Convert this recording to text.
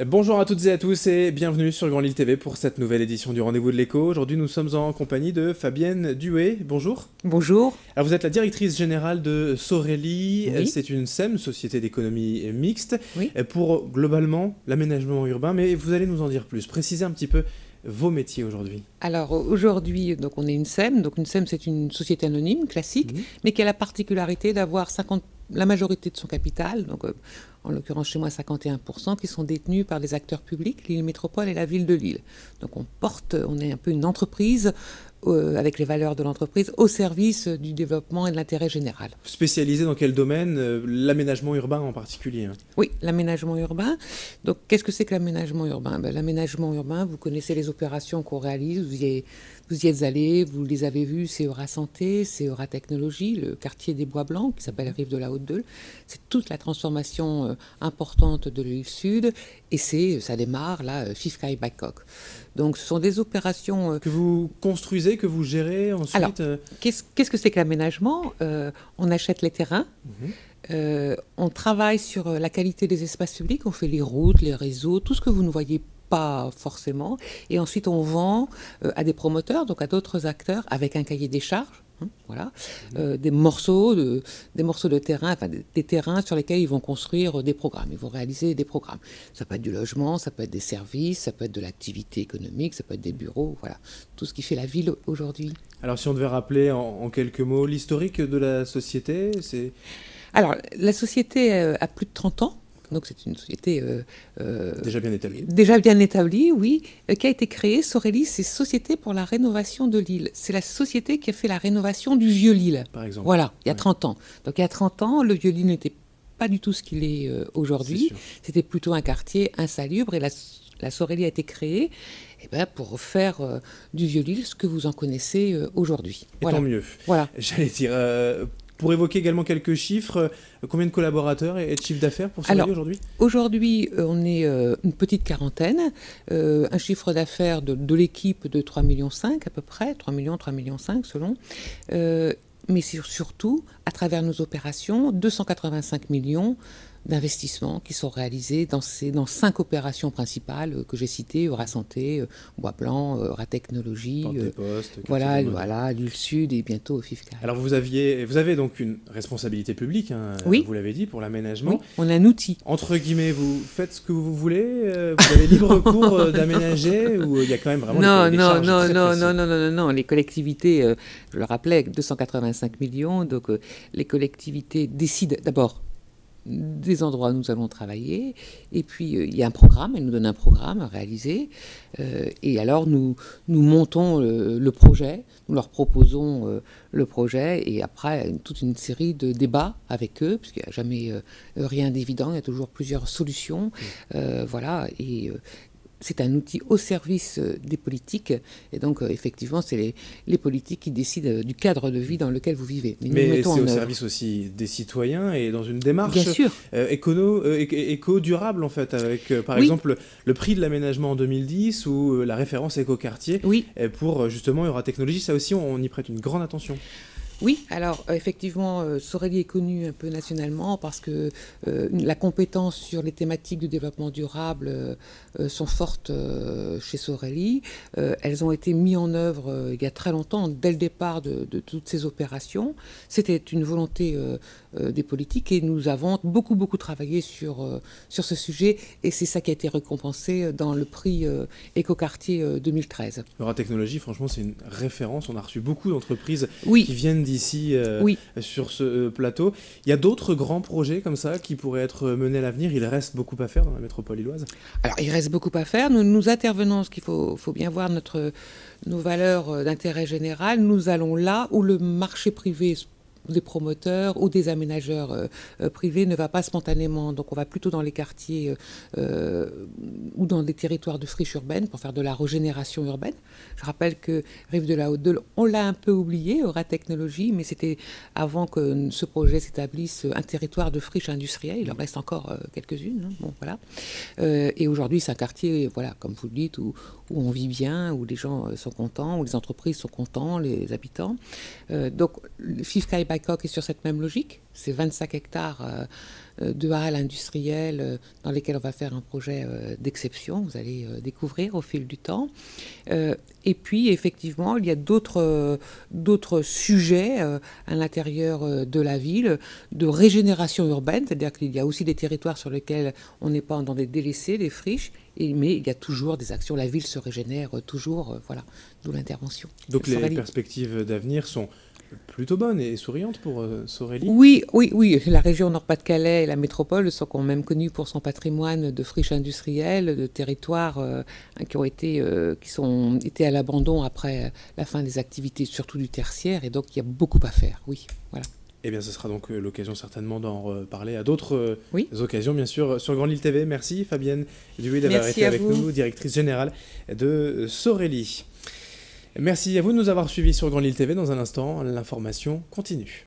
Bonjour à toutes et à tous et bienvenue sur Grand Lille TV pour cette nouvelle édition du Rendez-vous de l'Écho. Aujourd'hui, nous sommes en compagnie de Fabienne Duhé. Bonjour. Bonjour. Alors, vous êtes la directrice générale de Sorélie. Oui. C'est une SEM, Société d'économie mixte, Oui. pour globalement l'aménagement urbain. Mais vous allez nous en dire plus. Précisez un petit peu vos métiers aujourd'hui. Alors aujourd'hui, donc on est une SEM. Donc une SEM, c'est une société anonyme classique, mais qui a la particularité d'avoir la majorité de son capital, donc en l'occurrence chez moi 51%, qui sont détenus par des acteurs publics, Lille Métropole et la ville de Lille. Donc on est un peu une entreprise avec les valeurs de l'entreprise au service du développement et de l'intérêt général. Spécialisé dans quel domaine? L'aménagement urbain en particulier, hein. Oui, l'aménagement urbain. Donc, qu'est-ce que c'est que l'aménagement urbain? L'aménagement urbain, vous connaissez les opérations qu'on réalise, vous y êtes allés, vous les avez vues, c'est Eura Santé, c'est Eura Technologie, le quartier des Bois Blancs, qui s'appelle Rive de la Haute-Deule. C'est toute la transformation importante de l'île Sud, et ça démarre là, Fifkai Bangkok. Donc, ce sont des opérations... Que vous construisez, que vous gérez ensuite. Alors, qu'est-ce que c'est que l'aménagement? On achète les terrains. On travaille sur la qualité des espaces publics, on fait les routes, les réseaux, tout ce que vous ne voyez pas forcément. Et ensuite, on vend à des promoteurs, donc à d'autres acteurs, avec un cahier des charges. Voilà, des morceaux de terrain, enfin des terrains sur lesquels ils vont construire des programmes, ils vont réaliser des programmes. Ça peut être du logement, ça peut être des services, ça peut être de l'activité économique, ça peut être des bureaux, voilà, tout ce qui fait la ville aujourd'hui. Alors si on devait rappeler en quelques mots l'historique de la société, c'est... Alors la société a plus de 30 ans. Donc c'est une société déjà bien établie. Déjà bien établie, oui, qui a été créée. Sorélie, c'est Société pour la rénovation de Lille. C'est la société qui a fait la rénovation du vieux Lille. Par exemple. Voilà, il y a 30 ans. Donc il y a 30 ans, le vieux Lille n'était pas du tout ce qu'il est aujourd'hui. C'était plutôt un quartier insalubre et la Sorélie a été créée pour faire du vieux Lille ce que vous en connaissez aujourd'hui. Et voilà. Tant mieux. Voilà. J'allais dire... Pour évoquer également quelques chiffres, combien de collaborateurs et de chiffre d'affaires pour Sorélie aujourd'hui? Aujourd'hui, on est une petite quarantaine, un chiffre d'affaires de l'équipe de 3,5 millions à peu près, 3 millions selon. Mais surtout, à travers nos opérations, 285 millions d'investissements qui sont réalisés dans 5 opérations principales que j'ai citées, Eura Santé, Bois Blanc, Eura Technologie, voilà, l'île Sud et bientôt Fifkai. Alors vous avez donc une responsabilité publique, hein, oui. Vous l'avez dit, pour l'aménagement. Oui, on a un outil. Entre guillemets, vous faites ce que vous voulez, vous avez libre cours d'aménager, ou il y a quand même vraiment des charges très précises? Non, les collectivités, je le rappelais, 285 millions, donc les collectivités décident d'abord des endroits où nous allons travailler, et puis il y a un programme, elle nous donne un programme à réaliser, et alors nous montons le projet, nous leur proposons le projet, et après toute une série de débats avec eux, puisqu'il n'y a jamais rien d'évident, il y a toujours plusieurs solutions, voilà, et c'est un outil au service des politiques, et donc effectivement c'est les politiques qui décident du cadre de vie dans lequel vous vivez. Mais c'est au service aussi des citoyens et dans une démarche éco-durable en fait, avec par exemple le prix de l'aménagement en 2010 ou la référence écoquartier pour justement Eura Technologie, ça aussi on y prête une grande attention. Oui, alors effectivement, Sorélie est connue un peu nationalement parce que la compétence sur les thématiques du développement durable sont fortes chez Sorélie. Elles ont été mises en œuvre il y a très longtemps, dès le départ de toutes ces opérations. C'était une volonté des politiques et nous avons beaucoup travaillé sur ce sujet et c'est ça qui a été récompensé dans le prix Écoquartier 2013. Eura Technologie, franchement, c'est une référence. On a reçu beaucoup d'entreprises qui viennent d'ici sur ce plateau. Il y a d'autres grands projets comme ça qui pourraient être menés à l'avenir. Il reste beaucoup à faire dans la métropole lilloise. Alors, il reste beaucoup à faire. Nous intervenons, ce qu'il faut bien voir, nos valeurs d'intérêt général. Nous allons là où le marché privé des promoteurs ou des aménageurs privés ne va pas spontanément. Donc on va plutôt dans les quartiers ou dans des territoires de friche urbaine pour faire de la régénération urbaine. Je rappelle que Rive de la Haute-Deule, on l'a un peu oublié, Eura Technologie, mais c'était avant que ce projet s'établisse un territoire de friche industrielle. Il en reste encore quelques-unes. Hein. Bon, voilà. Et aujourd'hui, c'est un quartier, voilà, comme vous le dites, où on vit bien, où les gens sont contents, où les entreprises sont contents, les habitants. Donc, Fifkai Macoq est sur cette même logique. C'est 25 hectares de halles industrielles dans lesquelles on va faire un projet d'exception. Vous allez découvrir au fil du temps. Et puis, effectivement, il y a d'autres sujets à l'intérieur de la ville de régénération urbaine, c'est-à-dire qu'il y a aussi des territoires sur lesquels on n'est pas dans des délaissés, des friches, mais il y a toujours des actions. La ville se régénère toujours, voilà, d'où l'intervention. Donc les perspectives d'avenir sont plutôt bonne et souriante pour Sorélie. Oui. La région Nord-Pas-de-Calais et la métropole sont quand même connues pour son patrimoine de friches industrielles, de territoires qui ont été à l'abandon après la fin des activités, surtout du tertiaire, et donc il y a beaucoup à faire. Oui, voilà. Eh bien, ce sera donc l'occasion certainement d'en reparler à d'autres occasions, bien sûr, sur Grand Lille TV. Merci Fabienne Duhuy d'avoir été avec nous, directrice générale de Sorélie. Merci à vous de nous avoir suivis sur Grand Lille TV. Dans un instant, l'information continue.